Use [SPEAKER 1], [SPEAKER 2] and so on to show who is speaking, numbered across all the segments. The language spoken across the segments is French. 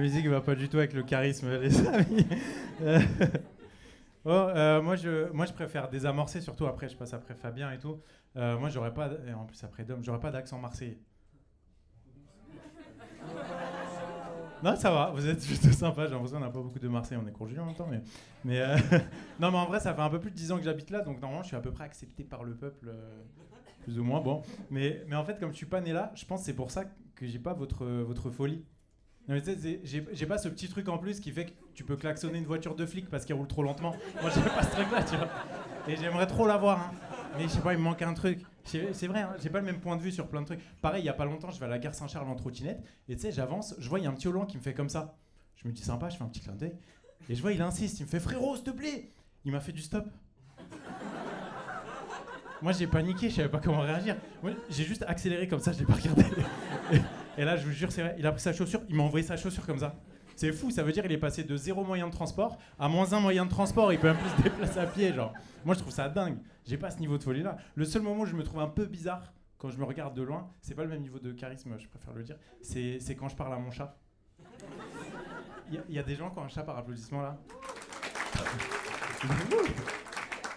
[SPEAKER 1] musique va pas du tout avec le charisme, les amis. Moi, je préfère désamorcer, surtout après, je passe après Fabien et tout. Moi, j'aurais pas, et en plus après Dom, j'aurais pas d'accent marseillais. Non, ça va, vous êtes plutôt sympa. J'ai l'impression qu'on n'a pas beaucoup de Marseille, on est courgis en même temps. Mais non, mais en vrai, ça fait un peu plus de 10 ans que j'habite là, donc normalement, je suis à peu près accepté par le peuple, plus ou moins. Bon, mais en fait, comme je suis pas né là, je pense que c'est pour ça que j'ai pas votre folie. Non, mais tu sais, j'ai pas ce petit truc en plus qui fait que tu peux klaxonner une voiture de flic parce qu'elle roule trop lentement. Moi, j'ai pas ce truc-là, tu vois. Et j'aimerais trop l'avoir, hein. Mais je sais pas, il me manque un truc. C'est vrai, hein, j'ai pas le même point de vue sur plein de trucs. Pareil, il y a pas longtemps, je vais à la gare Saint-Charles en trottinette. Et tu sais, j'avance, je vois, il y a un petit au loin qui me fait comme ça. Je me dis sympa, je fais un petit clin d'œil. Et je vois, il insiste, il me fait frérot, s'il te plaît. Il m'a fait du stop. Moi, j'ai paniqué, je savais pas comment réagir. Moi, j'ai juste accéléré comme ça, je l'ai pas regardé. Et là, je vous jure, c'est vrai, il a pris sa chaussure, il m'a envoyé sa chaussure comme ça. C'est fou, ça veut dire qu'il est passé de 0 moyen de transport à -1 moyen de transport. Il peut même plus se déplacer à pied, genre. Moi, je trouve ça dingue. J'ai pas ce niveau de folie-là. Le seul moment où je me trouve un peu bizarre, quand je me regarde de loin, c'est pas le même niveau de charisme, je préfère le dire, c'est quand je parle à mon chat. Il y a des gens qui ont un chat par applaudissement, là.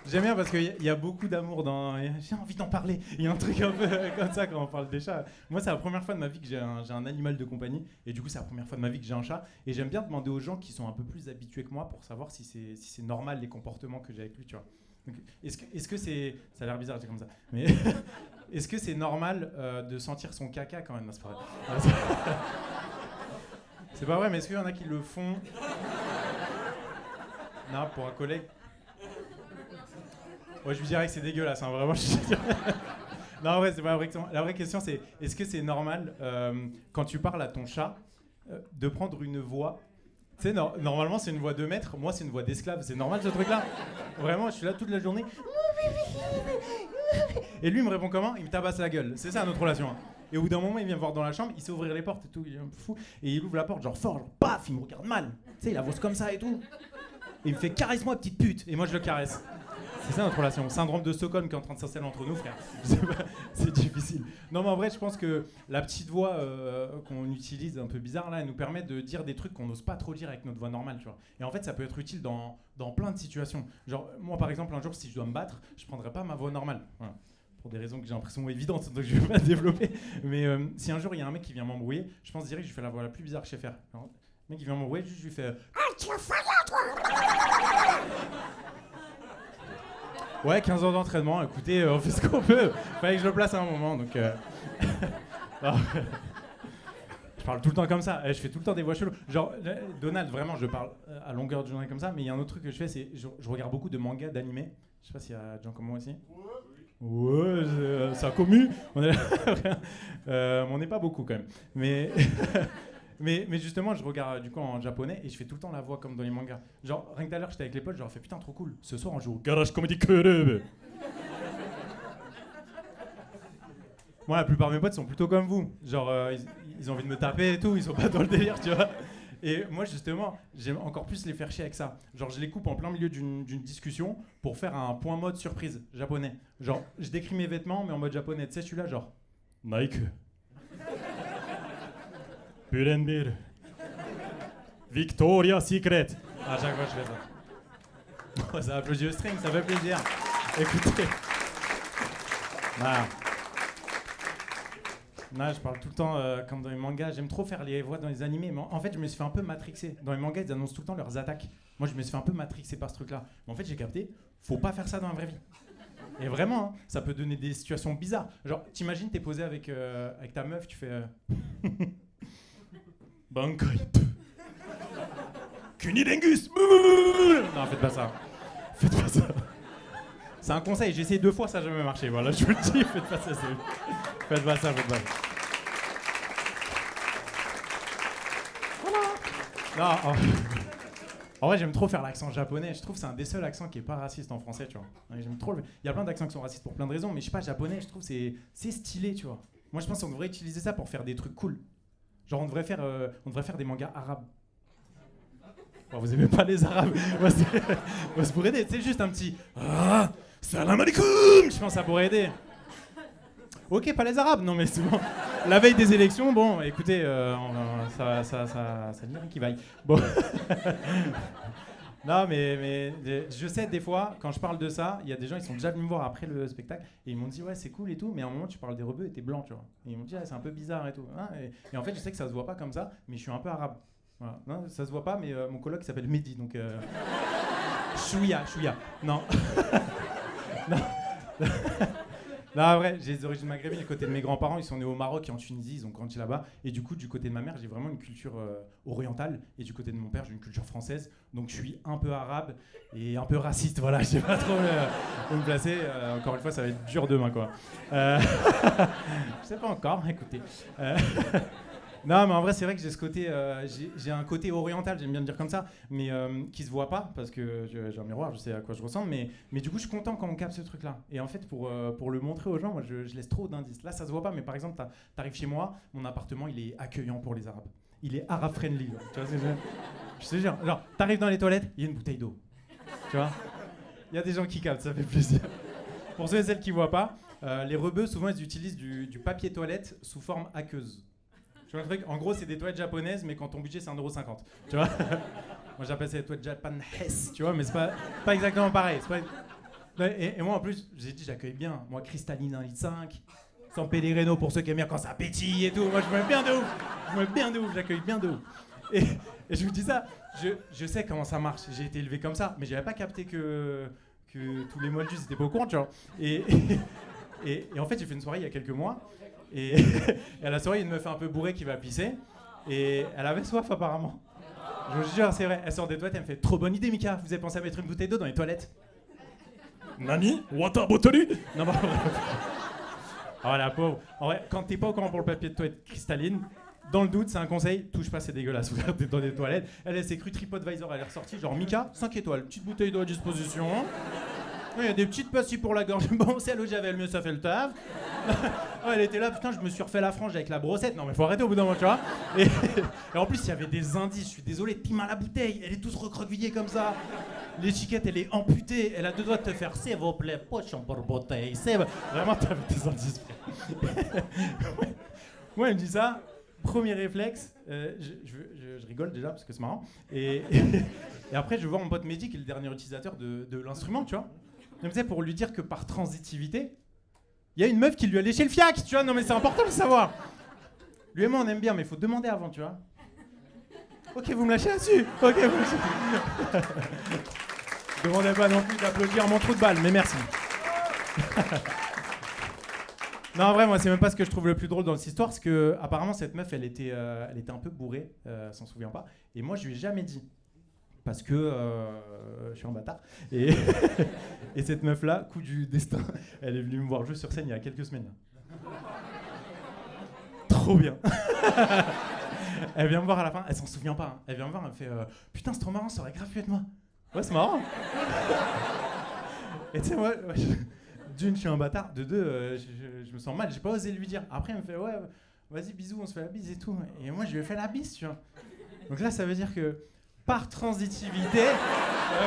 [SPEAKER 1] J'aime bien parce qu'il y a beaucoup d'amour dans... J'ai envie d'en parler. Il y a un truc un peu comme ça quand on parle des chats. Moi, c'est la première fois de ma vie que j'ai un animal de compagnie. Et du coup, c'est la première fois de ma vie que j'ai un chat. Et j'aime bien demander aux gens qui sont un peu plus habitués que moi pour savoir si c'est normal les comportements que j'ai avec lui, tu vois. Donc, est-ce que c'est... Ça a l'air bizarre, c'est comme ça. Mais est-ce que c'est normal de sentir son caca quand même? Non, c'est pas vrai. C'est pas vrai, mais est-ce qu'il y en a qui le font? Non, pour un collègue. Ouais, je lui dirais que c'est dégueulasse, hein, vraiment. Non, en vrai, c'est pas la vraie question. La vraie question, c'est est-ce que c'est normal, quand tu parles à ton chat, de prendre une voix. Tu sais, normalement, c'est une voix de maître. Moi, c'est une voix d'esclave. C'est normal, ce truc-là? Vraiment, je suis là toute la journée. Et lui, il me répond comment? Il me tabasse la gueule. C'est ça, notre relation. Hein. Et au bout d'un moment, il vient me voir dans la chambre. Il sait ouvrir les portes et tout. Il est un peu fou. Et il ouvre la porte, genre fort, genre paf, il me regarde mal. Tu sais, il avance comme ça et tout. Et il me fait caresse-moi, petite pute. Et moi, je le caresse. C'est ça notre relation. Syndrome de Stockholm qui est en train de s'installer entre nous, frère. C'est difficile. Non, mais en vrai, je pense que la petite voix qu'on utilise un peu bizarre, là, elle nous permet de dire des trucs qu'on n'ose pas trop dire avec notre voix normale, tu vois. Et en fait, ça peut être utile dans plein de situations. Genre, moi, par exemple, un jour, si je dois me battre, je prendrais pas ma voix normale. Voilà. Pour des raisons que j'ai l'impression évidentes, donc je vais pas développer. Mais si un jour, il y a un mec qui vient m'embrouiller, je pense direct que je fais la voix la plus bizarre que je sais faire. Alors, le mec qui vient m'embrouiller, je lui fais... Ah, tu vas faire là, toi. Ouais, 15 ans d'entraînement, écoutez, on fait ce qu'on peut. Fallait que je le place à un moment, donc... Alors, je parle tout le temps comme ça, je fais tout le temps des voix cheloues. Genre, Donald, vraiment, je parle à longueur de journée comme ça, mais il y a un autre truc que je fais, c'est je regarde beaucoup de mangas, d'animés. Je sais pas s'il y a des gens comme moi aussi. Ouais, ça a commu. On est là. On n'est pas beaucoup quand même. Mais justement, je regarde du coup en japonais et je fais tout le temps la voix comme dans les mangas. Genre, rien que tout à l'heure, j'étais avec les potes, je leur fais putain, trop cool. Ce soir, on joue au Garage Comedy Club. Moi, la plupart de mes potes sont plutôt comme vous. Genre, ils ont envie de me taper et tout, ils sont pas dans le délire, tu vois. Et moi, justement, j'aime encore plus les faire chier avec ça. Genre, je les coupe en plein milieu d'une discussion pour faire un point mode surprise japonais. Genre, je décris mes vêtements, mais en mode japonais. Tu sais, celui-là, genre Nike. Pull&Bear. Victoria's Secret. À chaque fois, je fais ça. Oh, ça applaudit au string, ça fait plaisir. Écoutez. Voilà. Non, je parle tout le temps comme dans les mangas. J'aime trop faire les voix dans les animés. Mais en fait, je me suis fait un peu matrixé. Dans les mangas, ils annoncent tout le temps leurs attaques. Moi, je me suis fait un peu matrixé par ce truc-là. Mais en fait, j'ai capté, faut pas faire ça dans la vraie vie. Et vraiment, hein, ça peut donner des situations bizarres. Genre, t'imagines, t'es posé avec ta meuf, tu fais... Bankai. Kunilengus. Non, faites pas ça. Faites pas ça. C'est un conseil, j'ai essayé 2 fois, ça n'a jamais marché. Voilà, je vous le dis, faites pas ça. Faites pas ça, faites pas ça. Voilà. Non, en vrai, j'aime trop faire l'accent japonais. Je trouve que c'est un des seuls accents qui est pas raciste en français, tu vois. J'aime trop. Il y a plein d'accents qui sont racistes pour plein de raisons, mais je sais pas, japonais, je trouve que c'est stylé, tu vois. Moi, je pense qu'on devrait utiliser ça pour faire des trucs cool. Genre, on devrait faire des mangas arabes. Bon, vous aimez pas les arabes? Moi, ça pourrait aider. C'est juste un petit salam alaikum. Je pense que ça pourrait aider. Ok, pas les arabes. Non, mais c'est bon. La veille des élections, bon, écoutez, ça n'y a rien qui vaille. Bon. Non, mais je sais, des fois, quand je parle de ça, il y a des gens, ils sont déjà venus me voir après le spectacle et ils m'ont dit, ouais, c'est cool et tout, mais à un moment, tu parles des rebeux et t'es blanc, tu vois. Et ils m'ont dit, ah, c'est un peu bizarre et tout. Hein, et en fait, je sais que ça se voit pas comme ça, mais je suis un peu arabe. Voilà. Non, ça se voit pas, mais mon coloc s'appelle Mehdi, donc. Chouïa. Non. Non. Non, en vrai, j'ai des origines maghrébines. Du côté de mes grands-parents, ils sont nés au Maroc et en Tunisie, ils ont grandi là-bas. Et du coup, du côté de ma mère, j'ai vraiment une culture orientale. Et du côté de mon père, j'ai une culture française. Donc, je suis un peu arabe et un peu raciste. Voilà, je sais pas trop où me placer. Encore une fois, ça va être dur demain, quoi. Je sais pas encore, écoutez. Non, mais en vrai, c'est vrai que j'ai ce côté, j'ai un côté oriental, j'aime bien le dire comme ça, mais qui se voit pas parce que j'ai un miroir, je sais à quoi je ressemble, mais du coup, je suis content quand on capte ce truc-là. Et en fait, pour le montrer aux gens, moi, je laisse trop d'indices. Là, ça se voit pas, mais par exemple, t'arrives chez moi, mon appartement, il est accueillant pour les Arabes. Il est Arab friendly. Là. Tu vois, je te jure, genre, t'arrives dans les toilettes, il y a une bouteille d'eau. Tu vois, il y a des gens qui captent, ça fait plaisir. Pour ceux et celles qui voient pas, les rebeux, souvent, ils utilisent du papier toilette sous forme aqueuse. Tu vois le truc ? En gros, c'est des toilettes japonaises, mais quand ton budget, c'est 1,50€. Tu vois ? Moi, j'appelle ça les toilettes japonaises, tu vois, mais c'est pas exactement pareil. Et moi, en plus, j'ai dit, j'accueille bien. Moi, cristalline 1,5 litre, sans Pellegrino pour ceux qui aiment bien quand ça pétille et tout. Moi, je me mets bien de ouf. J'accueille bien de ouf. Et je vous dis ça, je sais comment ça marche. J'ai été élevé comme ça, mais j'avais pas capté que tous les moldus, c'était pas au courant, tu vois. Et en fait, j'ai fait une soirée il y a quelques mois. Et à la soirée, il y a une meuf un peu bourrée qui va pisser. Et elle avait soif apparemment. Je vous jure, c'est vrai. Elle sort des toilettes, elle me fait trop bonne idée, Mika. Vous avez pensé à mettre une bouteille d'eau dans les toilettes ? Nani ? Water bottle ? Non, bah. Oh la pauvre. En vrai, quand t'es pas au courant pour le papier de toilette cristalline, dans le doute, c'est un conseil, touche pas, c'est dégueulasse. Vous regardez dans des toilettes. Elle s'est crue TripAdvisor, elle est ressortie. Genre, Mika, 5 étoiles. Petite bouteille d'eau à disposition. Il y a des petites pastilles pour la gorge. Bon, c'est l'eau de javel, mais ça fait le taf. Oh, elle était là, putain, je me suis refait la frange avec la brossette. Non, mais faut arrêter au bout d'un moment, tu vois. Et en plus, il y avait des indices. Je suis désolé, Pima la bouteille, elle est toute recroquevillée comme ça. L'étiquette, elle est amputée. Elle a deux doigts de te faire, s'il vous plaît, pochon pour bouteille. Vraiment, t'avais des indices. Moi, elle me dit ça. Premier réflexe, je rigole déjà parce que c'est marrant. Et après, je vois mon pote Mehdi, qui est le dernier utilisateur de l'instrument, tu vois. Je me disais, pour lui dire que par transitivité, il y a une meuf qui lui a léché le fiac, tu vois. Non, mais c'est important de le savoir. Lui et moi, on aime bien, mais il faut demander avant, tu vois. Ok, vous me lâchez là-dessus. Ok, vous me lâchez. Demandez pas non plus d'applaudir mon trou de balle, mais merci. Non, en vrai, moi, c'est même pas ce que je trouve le plus drôle dans cette histoire, c'est que apparemment cette meuf, elle était un peu bourrée, elle s'en souvient pas. Et moi, je lui ai jamais dit. Parce que je suis un bâtard. Et cette meuf-là, coup du destin, elle est venue me voir jouer sur scène il y a quelques semaines. Trop bien. Elle vient me voir à la fin, elle s'en souvient pas. Hein. Elle vient me voir, elle me fait putain, c'est trop marrant, ça aurait grave pu être moi. Ouais, c'est marrant. Et tu sais, moi, d'une, je suis un bâtard. De deux, je me sens mal, j'ai pas osé lui dire. Après, elle me fait ouais, vas-y, bisous, on se fait la bise et tout. Et moi, je lui ai fait la bise, tu vois. Donc là, ça veut dire que par transitivité.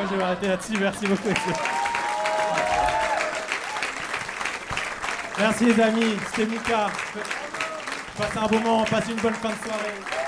[SPEAKER 1] Je vais arrêter là-dessus, merci beaucoup. Merci les amis, c'était Mika. Passez un bon moment, passez une bonne fin de soirée.